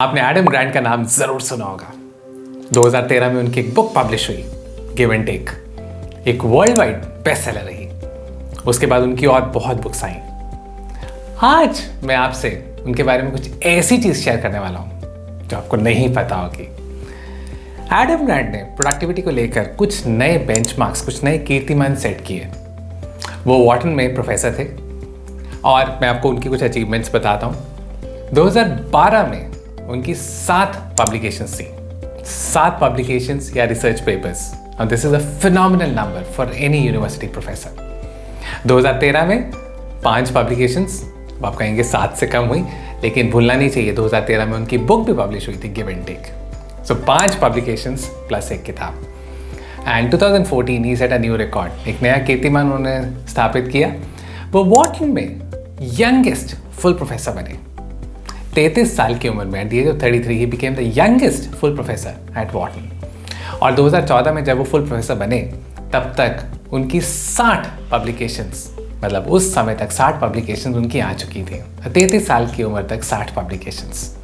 आपने Adam grant का नाम जरूर सुना होगा। 2013 में उनकी एक बुक पब्लिश हुई, गिव एंड टेक, एक वर्ल्ड वाइड बेस्ट सेलर रही। उसके बाद उनकी और बहुत बुक्स आई। आज मैं आपसे उनके बारे में कुछ ऐसी चीज शेयर करने वाला हूं जो आपको नहीं पता होगी। एडम ग्रांट ने प्रोडक्टिविटी को लेकर कुछ नए बेंचमार्क्स, कुछ नए कीर्तिमान सेट किए। वो वॉर्टन में प्रोफेसर थे और मैं आपको उनकी कुछ अचीवमेंट्स बताता हूं। 2012 में उनकी 7 पब्लिकेशंस थी, 7 पब्लिकेशंस या रिसर्च पेपर्स, और this is a phenomenal number for any university professor. 2013 में 5 पब्लिकेशंस, आप कहेंगे 7 से कम हुई, लेकिन भूलना नहीं चाहिए 2013 में उनकी बुक भी पब्लिश हुई थी, give and take. So 5 publications plus एक किताब। एंड 2014 ही सेट अ न्यू रिकॉर्ड, एक नया कीर्तिमान उन्होंने स्थापित किया। वो वॉटन में यंगेस्ट फुल प्रोफेसर बने। 33 साल की उम्र में, एट द एज ऑफ 33 ही became the youngest full professor at Wharton. और 2014 में जब वो फुल प्रोफेसर बने, तब तक उनकी 60 पब्लिकेशंस, मतलब उस समय तक 60 पब्लिकेशंस उनकी आ चुकी थी। 33 साल की उम्र तक 60 पब्लिकेशंस।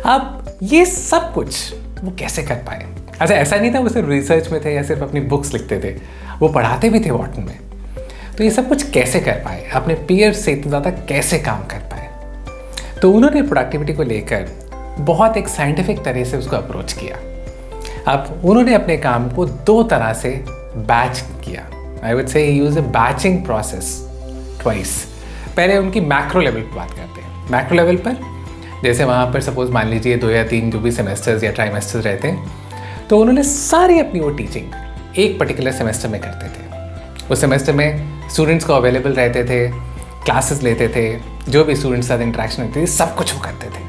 अब ये सब कुछ वो कैसे कर पाए? अच्छा, ऐसा नहीं था वो सिर्फ रिसर्च में थे या सिर्फ अपनी बुक्स लिखते थे, वो पढ़ाते भी थे वॉटन में। तो ये सब कुछ कैसे कर पाए? अपने पीयर्स से इतना ज़्यादा कैसे काम कर पाए? तो उन्होंने प्रोडक्टिविटी को लेकर बहुत एक साइंटिफिक तरह से उसको अप्रोच किया। अब उन्होंने अपने काम को 2 तरह से बैच किया। I would say use a batching process twice. पहले उनकी मैक्रो लेवल पर बात करते हैं। मैक्रो लेवल पर जैसे वहाँ पर सपोज मान लीजिए 2 या 3 जो भी सेमेस्टर्स या ट्राइमेस्टर्स रहते हैं, तो उन्होंने सारी अपनी वो टीचिंग एक पर्टिकुलर सेमेस्टर में करते थे। उस सेमेस्टर में स्टूडेंट्स को अवेलेबल रहते थे, क्लासेस लेते थे, जो भी स्टूडेंट्स साथ इंटरेक्शन होती थी, सब कुछ वो करते थे।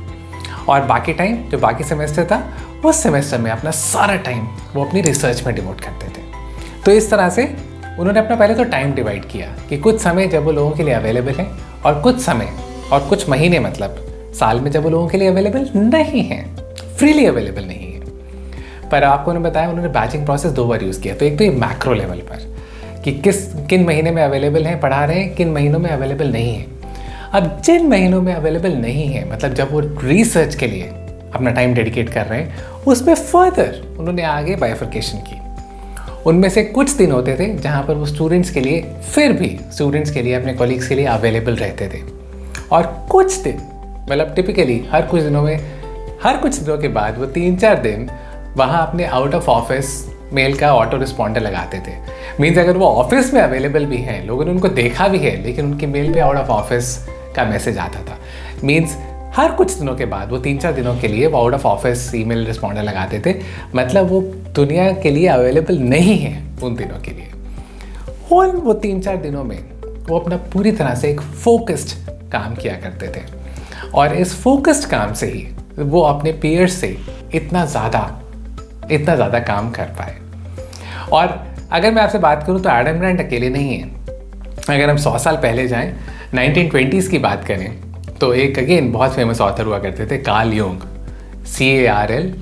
और बाकी टाइम जो बाकी सेमेस्टर था, उस सेमेस्टर में अपना सारा टाइम वो अपनी रिसर्च में डिवोट करते थे। तो इस तरह से उन्होंने अपना पहले तो टाइम डिवाइड किया कि कुछ समय जब वो लोगों के लिए अवेलेबल है और कुछ समय और कुछ महीने, मतलब साल में जब वो लोगों के लिए अवेलेबल नहीं है, फ्रीली अवेलेबल नहीं है। पर आपको उन्होंने बताया उन्होंने बैचिंग प्रोसेस 2 बार यूज़ किया। तो एक तो ये मैक्रो लेवल पर कि किन महीने में अवेलेबल हैं, पढ़ा रहे हैं, किन महीनों में अवेलेबल नहीं है। अब जिन महीनों में अवेलेबल नहीं है, मतलब जब वो रिसर्च के लिए अपना टाइम डेडिकेट कर रहे हैं, उसमें फर्दर उन्होंने आगे बाइफर्केशन की। उनमें से कुछ दिन होते थे जहाँ पर वो स्टूडेंट्स के लिए, फिर भी स्टूडेंट्स के लिए, अपने कॉलीग्स के लिए अवेलेबल रहते थे। और कुछ दिन, मतलब टिपिकली हर कुछ दिनों के बाद वो 3-4 दिन वहाँ अपने आउट ऑफ ऑफिस मेल का ऑटो रिस्पॉन्डर लगाते थे। मीन्स अगर वो ऑफिस में अवेलेबल भी हैं, लोगों ने उनको देखा भी है, लेकिन उनकी मेल पे आउट ऑफ ऑफिस का मैसेज आता था। मीन्स हर कुछ दिनों के बाद वो 3-4 दिनों के लिए वो out of office email responder लगाते थे, मतलब वो दुनिया के लिए अवेलेबल नहीं है उन दिनों के लिए। और वो 3-4 दिनों में वो अपना पूरी तरह से एक फोकस्ड काम किया करते थे। और इस फोकस्ड काम से ही वो अपने पीयर्स से इतना ज़्यादा काम कर पाए। और अगर मैं आपसे बात करूं तो एडम ग्रांट अकेले नहीं हैं। अगर हम 100 साल पहले जाएं, 1920s की बात करें, तो एक अगेन बहुत फेमस ऑथर हुआ करते थे, Carl Jung, CARLJUNG,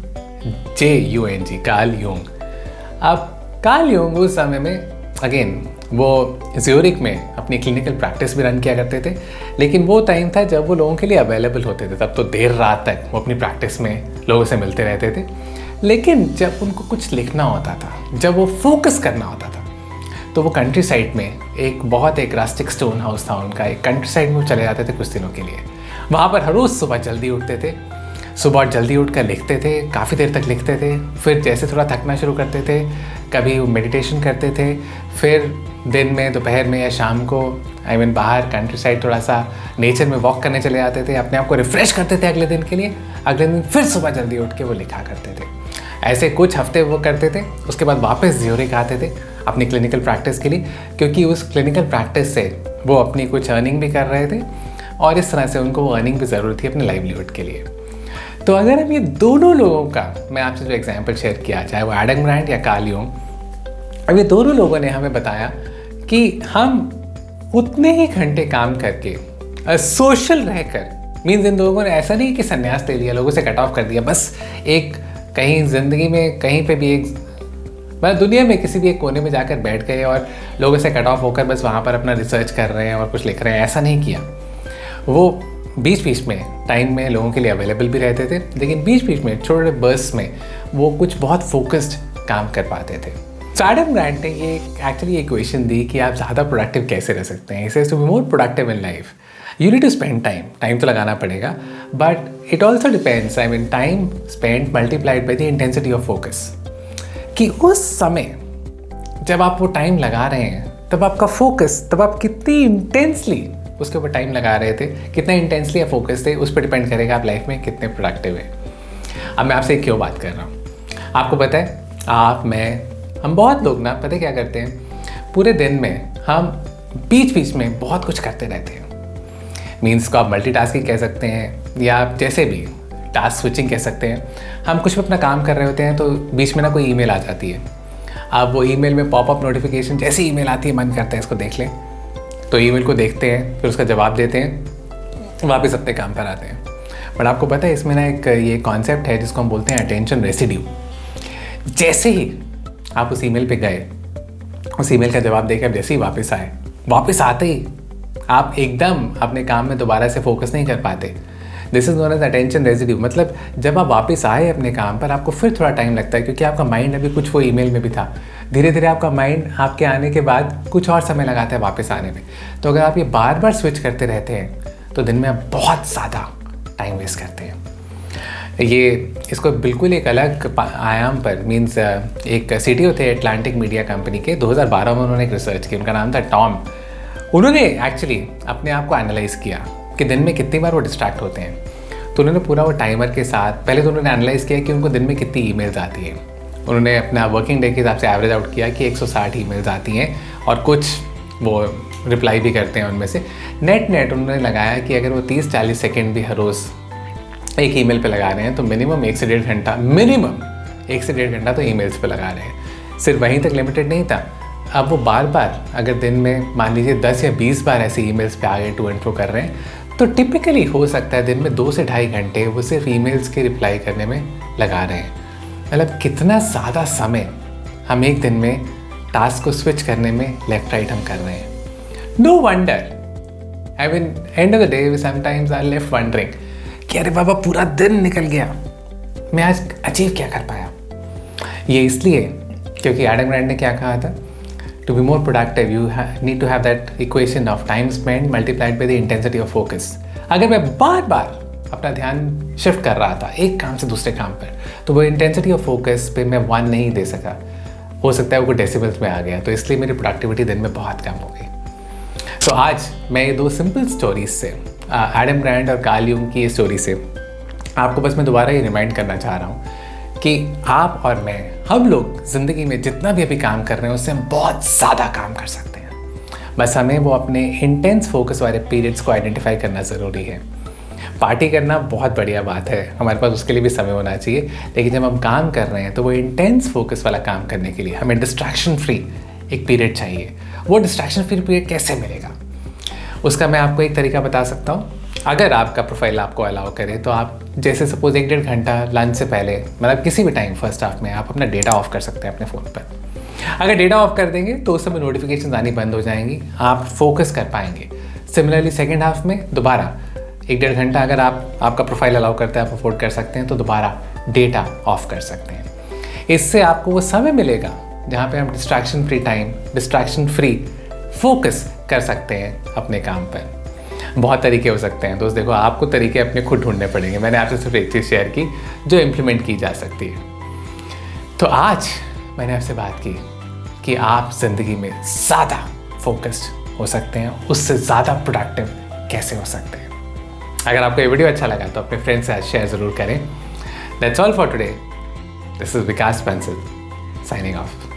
Carl Jung. अब कार्ल यूंग उस समय में अगेन वो ज्यूरिक में अपनी क्लिनिकल प्रैक्टिस भी रन किया करते थे, लेकिन वो टाइम था जब वो लोगों के लिए अवेलेबल होते थे। तब तो देर रात तक वो अपनी प्रैक्टिस में लोगों से मिलते रहते थे। लेकिन जब उनको कुछ लिखना होता था, जब वो फोकस करना होता था, तो वो कंट्री साइड में एक रास्टिक स्टोन हाउस था उनका, एक कंट्री साइड में वो चले जाते थे कुछ दिनों के लिए। वहाँ पर हर रोज़ सुबह जल्दी उठते थे, सुबह जल्दी उठकर लिखते थे, काफ़ी देर तक लिखते थे। फिर जैसे थोड़ा थकना शुरू करते थे, कभी वो मेडिटेशन करते थे। फिर दिन में, दोपहर में या शाम को बाहर कंट्री साइड थोड़ा सा नेचर में वॉक करने चले जाते थे, अपने आप को रिफ़्रेश करते थे अगले दिन के लिए। अगले दिन फिर सुबह जल्दी उठ के वो लिखा करते थे। ऐसे कुछ हफ्ते वो करते थे। उसके बाद वापस ज्यूरिक आते थे अपनी क्लिनिकल प्रैक्टिस के लिए, क्योंकि उस क्लिनिकल प्रैक्टिस से वो अपनी कुछ अर्निंग भी कर रहे थे और इस तरह से उनको वो अर्निंग भी ज़रूरत थी अपने लाइवलीहुड के लिए। तो अगर हम ये दोनों लोगों का, मैं आपसे जो एग्जाम्पल शेयर किया, चाहे वो एडम ग्रांट या कार्ल यूंग, अब ये दोनों लोगों ने हमें बताया कि हम उतने ही घंटे काम करके सोशल रहकर, मीन्स इन लोगों ने ऐसा नहीं कि संन्यास ले लिया, लोगों से कट ऑफ कर दिया, बस एक कहीं ज़िंदगी में कहीं पे भी एक, मतलब दुनिया में किसी भी एक कोने में जाकर बैठ गए और लोगों से कट ऑफ होकर बस वहाँ पर अपना रिसर्च कर रहे हैं और कुछ लिख रहे हैं, ऐसा नहीं किया। वो बीच बीच में टाइम में लोगों के लिए अवेलेबल भी रहते थे, लेकिन बीच बीच में छोटे बर्स्ट में वो कुछ बहुत फोकस्ड काम कर पाते थे। सो एडम ग्रांट ने ये एक्चुअली इक्वेशन दी कि आप ज़्यादा प्रोडक्टिव कैसे रह सकते हैं। इसे to be more productive in life you need to spend time तो लगाना पड़ेगा, but it also depends time spend multiplied by the intensity of focus. कि उस समय जब आप वो टाइम लगा रहे हैं तब आपका फोकस, तब आप कितनी इंटेंसली उसके ऊपर टाइम लगा रहे थे, कितना इंटेंसली आप फोकस थे, उस पर डिपेंड करेगा आप लाइफ में कितने प्रोडक्टिव है। अब मैं आपसे क्यों बात कर रहा हूँ, आपको पता है, आप, मैं, हम बहुत लोग ना पता क्या करते हैं, पूरे दिन में हम बीच बीच में बहुत कुछ करते रहते हैं। मीन्स को आप मल्टीटास्किंग कह सकते हैं या आप जैसे भी टास्क स्विचिंग कह सकते हैं। हम कुछ भी अपना काम कर रहे होते हैं तो बीच में ना कोई ईमेल आ जाती है। अब वो ईमेल में पॉपअप नोटिफिकेशन, जैसी ईमेल आती है मन करता है इसको देख लें, तो ईमेल को देखते हैं, फिर उसका जवाब देते हैं, वापस अपने काम पर आते हैं। बट आपको पता है इसमें ना एक ये कॉन्सेप्ट है जिसको हम बोलते हैं अटेंशन रेसिड्यू। जैसे ही आप उस ईमेल पे गए, उस ईमेल का जवाब देकर जैसे ही वापस आए, वापस आते ही आप एकदम अपने काम में दोबारा से फोकस नहीं कर पाते। This is known as attention residue. मतलब जब आप वापस आए अपने काम पर, आपको फिर थोड़ा टाइम लगता है क्योंकि आपका माइंड अभी कुछ वो ईमेल में भी था। धीरे धीरे आपका माइंड आपके आने के बाद कुछ और समय लगाता है वापस आने में। तो अगर आप ये बार बार स्विच करते रहते हैं तो दिन में आप बहुत ज़्यादा टाइम वेस्ट करते हैं। ये इसको बिल्कुल एक अलग आयाम पर, मीन्स एक CTO थे एटलांटिक मीडिया कंपनी के, 2012 में उन्होंने एक रिसर्च की, उनका नाम था टॉम। उन्होंने एक्चुअली अपने आप को एनालाइज किया कि दिन में कितनी बार वो डिस्ट्रैक्ट होते हैं। तो उन्होंने पूरा वो टाइमर के साथ पहले तो उन्होंने एनालाइज किया कि उनको दिन में कितनी ईमेल्स आती हैं। उन्होंने अपना वर्किंग डे के हिसाब से एवरेज आउट किया कि 160 ईमेल्स आती हैं और कुछ वो रिप्लाई भी करते हैं उनमें से। नेट उन्होंने लगाया कि अगर वो 30-40 सेकेंड भी हर रोज़ एक ईमेल पे लगा रहे हैं तो मिनिमम 1 से 1.5 घंटा, मिनिमम 1 से 1.5 घंटा तो ईमेल्स पे लगा रहे हैं। सिर्फ वहीं तक लिमिटेड नहीं था, अब वो बार बार अगर दिन में मान लीजिए 10 या 20 बार ऐसे ईमेल्स पे आगे टू एंड फ्रो कर रहे हैं तो टिपिकली हो सकता है दिन में 2 से 2.5 घंटे वो सिर्फ ईमेल्स के रिप्लाई करने में लगा रहे हैं। मतलब कितना ज़्यादा समय हम एक दिन में टास्क को स्विच करने में लेफ्ट राइट हम कर रहे हैं। No wonder, end of the day sometimes I left wondering कि अरे बाबा पूरा दिन निकल गया, मैं आज अचीव क्या कर पाया। ये इसलिए क्योंकि एडम ग्रांट ने क्या कहा था, to be more productive you need to have that equation of time spent multiplied by the intensity of focus। अगर मैं बार बार अपना ध्यान शिफ्ट कर रहा था एक काम से दूसरे काम पर, तो वो इंटेंसिटी ऑफ फोकस पे मैं 1 नहीं दे सका, हो सकता है वो डेसिबल्स में आ गया, तो इसलिए मेरी प्रोडक्टिविटी दिन में बहुत कम हो गई। तो आज मैं ये 2 सिंपल स्टोरीज से, एडम ग्रांट और कार्ल यूंग की ये स्टोरी से आपको बस मैं दोबारा ये रिमाइंड करना चाह रहा हूँ कि आप और मैं, हम लोग ज़िंदगी में जितना भी अभी काम कर रहे हैं उससे हम बहुत ज़्यादा काम कर सकते हैं। बस हमें वो अपने इंटेंस फोकस वाले पीरियड्स को आइडेंटिफाई करना ज़रूरी है। पार्टी करना बहुत बढ़िया बात है, हमारे पास उसके लिए भी समय होना चाहिए, लेकिन जब हम काम कर रहे हैं तो वो इंटेंस फोकस वाला काम करने के लिए हमें डिस्ट्रैक्शन फ्री एक पीरियड चाहिए। वो डिस्ट्रैक्शन फ्री पीरियड कैसे मिलेगा, उसका मैं आपको एक तरीका बता सकता हूँ। अगर आपका प्रोफाइल आपको अलाउ करे तो आप जैसे सपोज 1-1.5 घंटा लंच से पहले, मतलब किसी भी टाइम फर्स्ट हाफ में आप अपना डेटा ऑफ कर सकते हैं अपने फ़ोन पर। अगर डेटा ऑफ कर देंगे तो उस समय नोटिफिकेशन आनी बंद हो जाएंगी, आप फोकस कर पाएंगे। सिमिलरली सेकेंड हाफ में दोबारा 1-1.5 घंटा अगर आपका प्रोफाइल अलाउ करता है, आप अफोर्ड कर सकते हैं, तो दोबारा डेटा ऑफ कर सकते हैं। इससे आपको वो समय मिलेगा जहाँ पे हम distraction free time, distraction free focus कर सकते हैं अपने काम पर। बहुत तरीके हो सकते हैं दोस्त, देखो आपको तरीके अपने खुद ढूंढने पड़ेंगे। मैंने आपसे सिर्फ एक चीज़ शेयर की जो इम्प्लीमेंट की जा सकती है। तो आज मैंने आपसे बात की कि आप ज़िंदगी में ज़्यादा फोकस्ड हो सकते हैं, उससे ज़्यादा प्रोडक्टिव कैसे हो सकते हैं। अगर आपको ये वीडियो अच्छा लगा तो अपने फ्रेंड्स से शेयर ज़रूर करें। That's all for today. This is Vikas Bansal signing off.